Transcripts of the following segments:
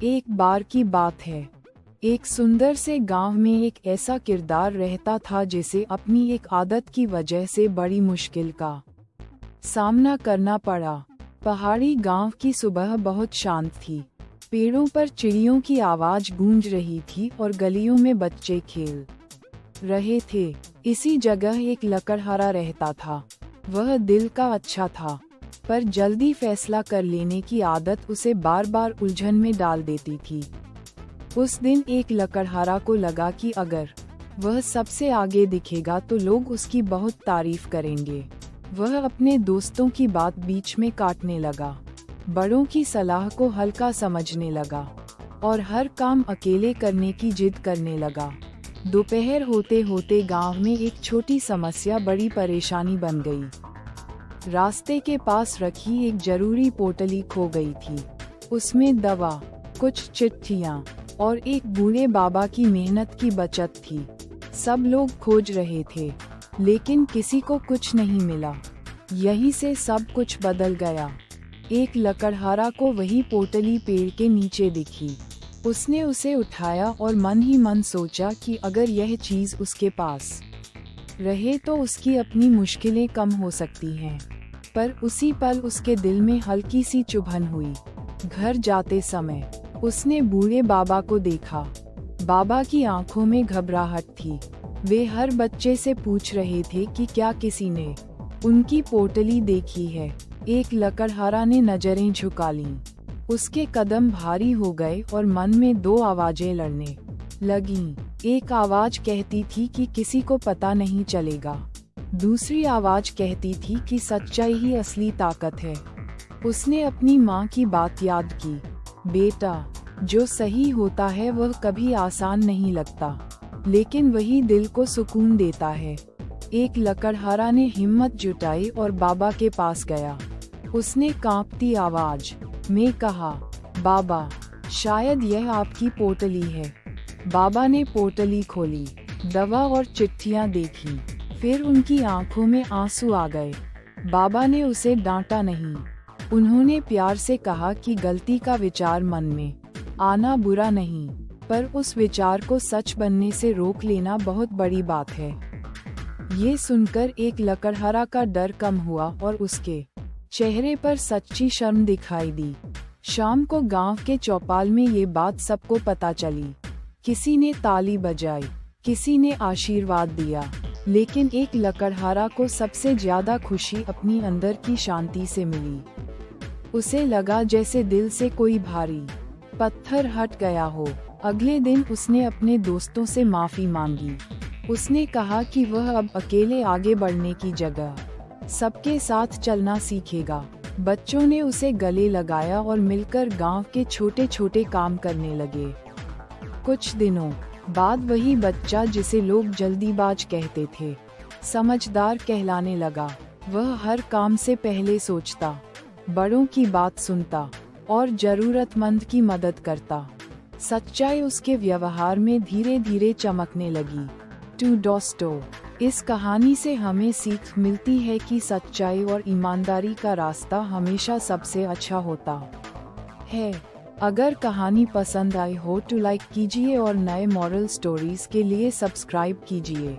एक बार की बात है, एक सुंदर से गांव में एक ऐसा किरदार रहता था जिसे अपनी एक आदत की वजह से बड़ी मुश्किल का सामना करना पड़ा। पहाड़ी गांव की सुबह बहुत शांत थी। पेड़ों पर चिड़ियों की आवाज गूंज रही थी और गलियों में बच्चे खेल रहे थे। इसी जगह एक लकड़हारा रहता था। वह दिल का अच्छा था, पर जल्दी फैसला कर लेने की आदत उसे बार बार उलझन में डाल देती थी। उस दिन एक लकड़हारा को लगा कि अगर वह सबसे आगे दिखेगा तो लोग उसकी बहुत तारीफ करेंगे। वह अपने दोस्तों की बात बीच में काटने लगा, बड़ों की सलाह को हल्का समझने लगा और हर काम अकेले करने की जिद करने लगा। दोपहर होते होते गांव में एक छोटी समस्या बड़ी परेशानी बन गई। रास्ते के पास रखी एक जरूरी पोटली खो गई थी। उसमें दवा, कुछ चिट्ठियाँ और एक बूढ़े बाबा की मेहनत की बचत थी। सब लोग खोज रहे थे, लेकिन किसी को कुछ नहीं मिला। यहीं से सब कुछ बदल गया। एक लकड़हारा को वही पोटली पेड़ के नीचे दिखी। उसने उसे उठाया और मन ही मन सोचा कि अगर यह चीज उसके पास रहे तो उसकी अपनी मुश्किलें कम हो सकती हैं। पर उसी पल उसके दिल में हल्की सी चुभन हुई। घर जाते समय उसने बूढ़े बाबा को देखा। बाबा की आंखों में घबराहट थी। वे हर बच्चे से पूछ रहे थे कि क्या किसी ने उनकी पोटली देखी है। एक लकड़हारा ने नजरें झुका लीं। उसके कदम भारी हो गए और मन में दो आवाजें लड़ने लगीं। एक आवाज कहती थी कि किसी को पता नहीं चलेगा। दूसरी आवाज कहती थी कि सच्चाई ही असली ताकत है। उसने अपनी माँ की बात याद की, बेटा, जो सही होता है वह कभी आसान नहीं लगता, लेकिन वही दिल को सुकून देता है। एक लकड़हारा ने हिम्मत जुटाई और बाबा के पास गया। उसने कांपती आवाज में कहा, बाबा, शायद यह आपकी पोटली है। बाबा ने पोटली खोली, दवा और चिट्ठियां देखी। फिर उनकी आंखों में आंसू आ गए। बाबा ने उसे डांटा नहीं। उन्होंने प्यार से कहा कि गलती का विचार मन में आना बुरा नहीं, पर उस विचार को सच बनने से रोक लेना बहुत बड़ी बात है। ये सुनकर एक लकड़हारा का डर कम हुआ और उसके चेहरे पर सच्ची शर्म दिखाई दी। शाम को गांव के चौपाल में ये बात सबको पता चली। किसी ने ताली बजाई, किसी ने आशीर्वाद दिया, लेकिन एक लकड़हारा को सबसे ज्यादा खुशी अपनी अंदर की शांति से मिली। उसे लगा जैसे दिल से कोई भारी पत्थर हट गया हो। अगले दिन उसने अपने दोस्तों से माफी मांगी। उसने कहा कि वह अब अकेले आगे बढ़ने की जगह सबके साथ चलना सीखेगा। बच्चों ने उसे गले लगाया और मिलकर गांव के छोटे छोटे काम करने लगे। कुछ दिनों बाद वही बच्चा जिसे लोग जल्दीबाज कहते थे, समझदार कहलाने लगा। वह हर काम से पहले सोचता, बड़ों की बात सुनता और जरूरतमंद की मदद करता। सच्चाई उसके व्यवहार में धीरे धीरे चमकने लगी। टू डॉस्टो। इस कहानी से हमें सीख मिलती है कि सच्चाई और ईमानदारी का रास्ता हमेशा सबसे अच्छा होता है। अगर कहानी पसंद आई हो तो लाइक कीजिए और नए मॉरल स्टोरीज के लिए सब्सक्राइब कीजिए।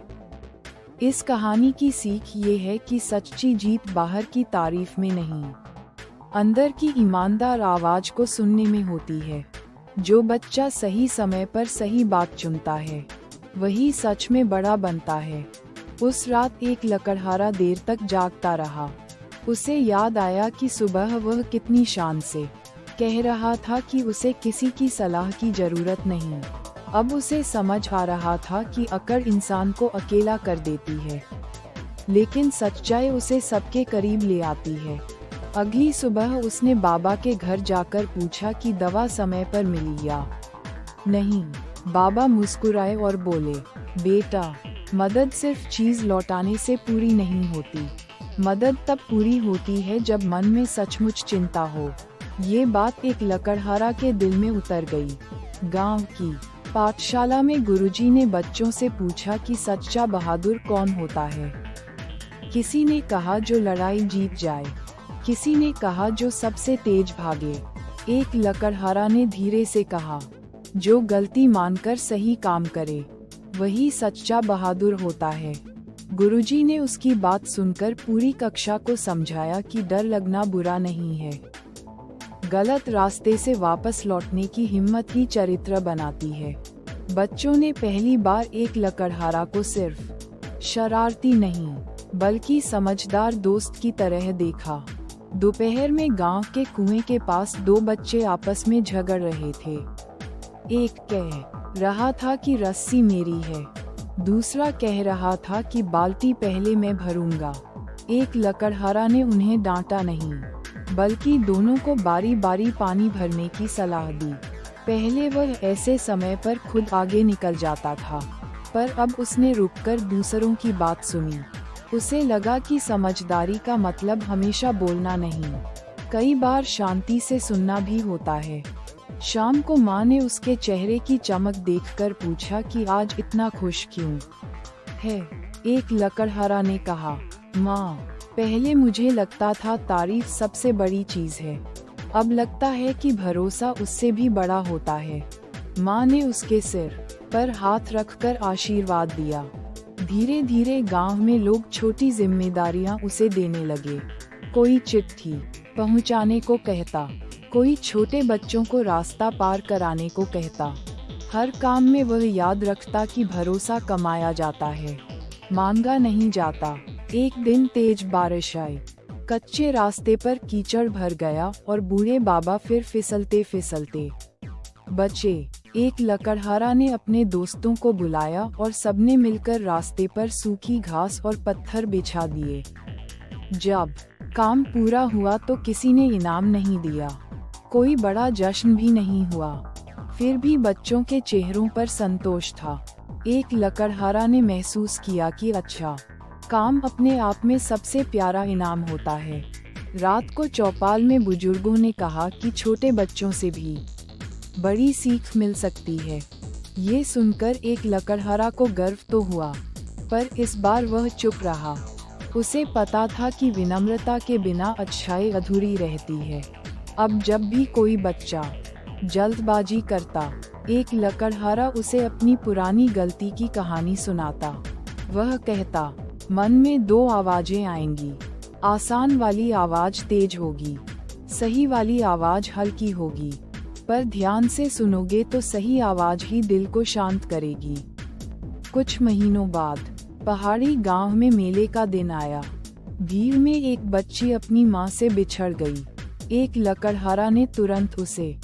इस कहानी की सीख ये है कि सच्ची जीत बाहर की तारीफ में नहीं, अंदर की ईमानदार आवाज को सुनने में होती है। जो बच्चा सही समय पर सही बात चुनता है, वही सच में बड़ा बनता है। उस रात एक लकड़हारा देर तक जागता रहा। उसे याद आया कि सुबह वह कितनी शान से कह रहा था कि उसे किसी की सलाह की जरूरत नहीं। अब उसे समझ आ रहा था कि अकड़ इंसान को अकेला कर देती है, लेकिन सच्चाई उसे सबके करीब ले आती है। अगली सुबह उसने बाबा के घर जाकर पूछा कि दवा समय पर मिली या नहीं। बाबा मुस्कुराए और बोले, बेटा, मदद सिर्फ चीज लौटाने से पूरी नहीं होती। मदद तब पूरी होती है जब मन में सचमुच चिंता हो। ये बात एक लकड़हारा के दिल में उतर गई। गांव की पाठशाला में गुरुजी ने बच्चों से पूछा कि सच्चा बहादुर कौन होता है। किसी ने कहा जो लड़ाई जीत जाए, किसी ने कहा जो सबसे तेज भागे, एक लकड़हारा ने धीरे से कहा, जो गलती मानकर सही काम करे वही सच्चा बहादुर होता है। गुरुजी ने उसकी बात सुनकर पूरी कक्षा को समझाया कि डर लगना बुरा नहीं है। गलत रास्ते से वापस लौटने की हिम्मत ही चरित्र बनाती है। बच्चों ने पहली बार एक लकड़हारा को सिर्फ शरारती नहीं बल्कि समझदार दोस्त की तरह देखा। दोपहर में गांव के कुएं के पास दो बच्चे आपस में झगड़ रहे थे। एक कह रहा था कि रस्सी मेरी है, दूसरा कह रहा था कि बाल्टी पहले मैं भरूंगा। एक लकड़हारा ने उन्हें डांटा नहीं बल्कि दोनों को बारी बारी पानी भरने की सलाह दी। पहले वह ऐसे समय पर खुद आगे निकल जाता था, पर अब उसने रुककर दूसरों की बात सुनी। उसे लगा कि समझदारी का मतलब हमेशा बोलना नहीं, कई बार शांति से सुनना भी होता है। शाम को माँ ने उसके चेहरे की चमक देखकर पूछा कि आज इतना खुश क्यों है। एक लकड़हारा ने कहा, माँ, पहले मुझे लगता था तारीफ सबसे बड़ी चीज है, अब लगता है कि भरोसा उससे भी बड़ा होता है। माँ ने उसके सिर पर हाथ रखकर आशीर्वाद दिया। धीरे धीरे गांव में लोग छोटी जिम्मेदारियां उसे देने लगे। कोई चिट्ठी पहुंचाने को कहता, कोई छोटे बच्चों को रास्ता पार कराने को कहता। हर काम में वह याद रखता कि भरोसा कमाया जाता है, मांगा नहीं जाता। एक दिन तेज बारिश आई, कच्चे रास्ते पर कीचड़ भर गया और बूढ़े बाबा फिर फिसलते फिसलते बचे। एक लकड़हारा ने अपने दोस्तों को बुलाया और सबने मिलकर रास्ते पर सूखी घास और पत्थर बिछा दिए। जब काम पूरा हुआ तो किसी ने इनाम नहीं दिया, कोई बड़ा जश्न भी नहीं हुआ, फिर भी बच्चों के चेहरों पर संतोष था। एक लकड़हारा ने महसूस किया कि अच्छा काम अपने आप में सबसे प्यारा इनाम होता है। रात को चौपाल में बुजुर्गों ने कहा कि छोटे बच्चों से भी बड़ी सीख मिल सकती है। ये सुनकर एक लकड़हारा को गर्व तो हुआ, पर इस बार वह चुप रहा। उसे पता था कि विनम्रता के बिना अच्छाई अधूरी रहती है। अब जब भी कोई बच्चा जल्दबाजी करता, एक लकड़हारा उसे अपनी पुरानी गलती की कहानी सुनाता। वह कहता, मन में दो आवाजें आएंगी, आसान वाली आवाज तेज होगी, सही वाली आवाज हल्की होगी, पर ध्यान से सुनोगे तो सही आवाज ही दिल को शांत करेगी। कुछ महीनों बाद पहाड़ी गांव में मेले का दिन आया। भीड़ में एक बच्ची अपनी माँ से बिछड़ गई। एक लकड़हारा ने तुरंत उसे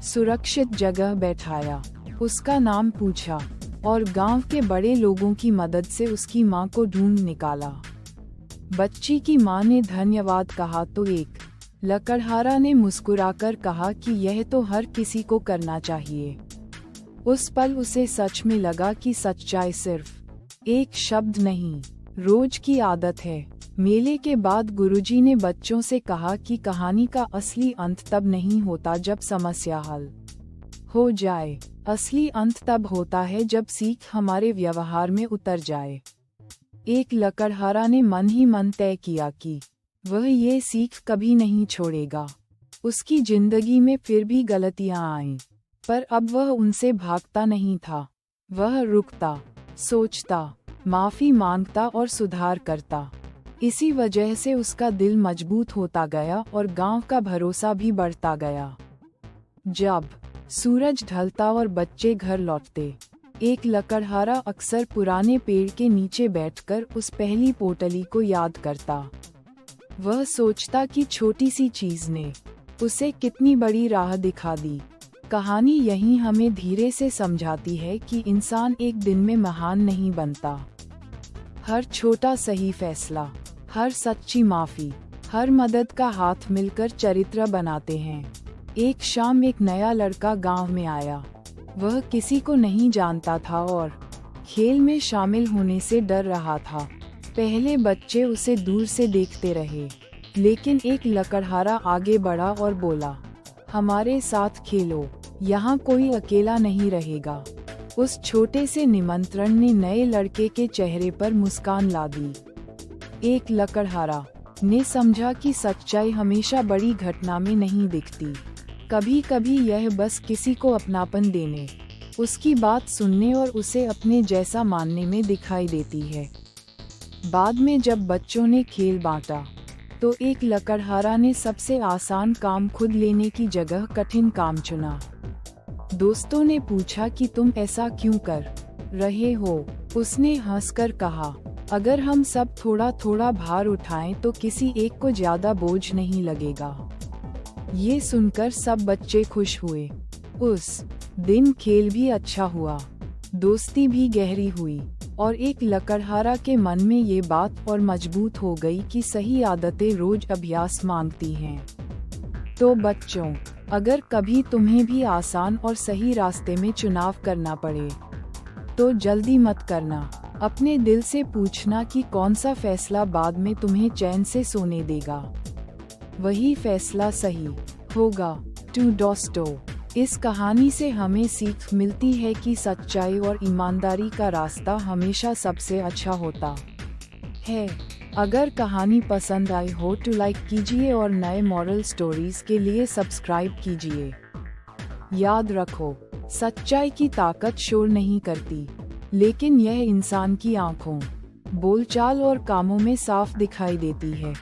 सुरक्षित जगह बैठाया, उसका नाम पूछा और गांव के बड़े लोगों की मदद से उसकी माँ को ढूंढ निकाला। बच्ची की माँ ने धन्यवाद कहा तो एक लकड़हारा ने मुस्कुराकर कहा कि यह तो हर किसी को करना चाहिए। उस पल उसे सच में लगा कि सच्चाई सिर्फ एक शब्द नहीं, रोज की आदत है। मेले के बाद गुरुजी ने बच्चों से कहा कि कहानी का असली अंत तब नहीं होता जब समस्या हल हो जाए, असली अंत तब होता है जब सीख हमारे व्यवहार में उतर जाए। एक लकड़हारा ने मन ही मन तय किया कि वह ये सीख कभी नहीं छोड़ेगा। उसकी जिंदगी में फिर भी गलतियां आईं, पर अब वह उनसे भागता नहीं था। वह रुकता, सोचता, माफी मांगता और सुधार करता। इसी वजह से उसका दिल मजबूत होता गया और गांव का भरोसा भी बढ़ता गया। जब सूरज ढलता और बच्चे घर लौटते, एक लकड़हारा अक्सर पुराने पेड़ के नीचे बैठकर उस पहली पोटली को याद करता। वह सोचता कि छोटी सी चीज ने उसे कितनी बड़ी राह दिखा दी। कहानी यही हमें धीरे से समझाती है कि इंसान एक दिन में महान नहीं बनता। हर छोटा सही फैसला, हर सच्ची माफी, हर मदद का हाथ मिलकर चरित्र बनाते हैं। एक शाम एक नया लड़का गांव में आया। वह किसी को नहीं जानता था और खेल में शामिल होने से डर रहा था। पहले बच्चे उसे दूर से देखते रहे, लेकिन एक लकड़हारा आगे बढ़ा और बोला, हमारे साथ खेलो, यहाँ कोई अकेला नहीं रहेगा। उस छोटे से निमंत्रण ने नए लड़के के चेहरे पर मुस्कान ला दी। एक लकड़हारा ने समझा कि सच्चाई हमेशा बड़ी घटना में नहीं दिखती, कभी कभी यह बस किसी को अपनापन देने, उसकी बात सुनने और उसे अपने जैसा मानने में दिखाई देती है। बाद में जब बच्चों ने खेल बांटा, तो एक लकड़हारा ने सबसे आसान काम खुद लेने की जगह कठिन काम चुना। दोस्तों ने पूछा कि तुम ऐसा क्यों कर रहे हो? उसने हंसकर कहा, अगर हम सब थोड़ा थोड़ा भार उठाएं तो किसी एक को ज्यादा बोझ नहीं लगेगा। ये सुनकर सब बच्चे खुश हुए। उस दिन खेल भी अच्छा हुआ, दोस्ती भी गहरी हुई और एक लकड़हारा के मन में ये बात और मजबूत हो गई कि सही आदतें रोज अभ्यास मांगती हैं। तो बच्चों, अगर कभी तुम्हें भी आसान और सही रास्ते में चुनाव करना पड़े, तो जल्दी मत करना। अपने दिल से पूछना कि कौन सा फैसला बाद में तुम्हें चैन से सोने देगा, वही फैसला सही होगा। टू दोस्तों, इस कहानी से हमें सीख मिलती है कि सच्चाई और ईमानदारी का रास्ता हमेशा सबसे अच्छा होता है। अगर कहानी पसंद आई हो तो लाइक कीजिए और नए मॉरल स्टोरीज के लिए सब्सक्राइब कीजिए। याद रखो, सच्चाई की ताकत शोर नहीं करती, लेकिन यह इंसान की आंखों, बोलचाल और कामों में साफ दिखाई देती है।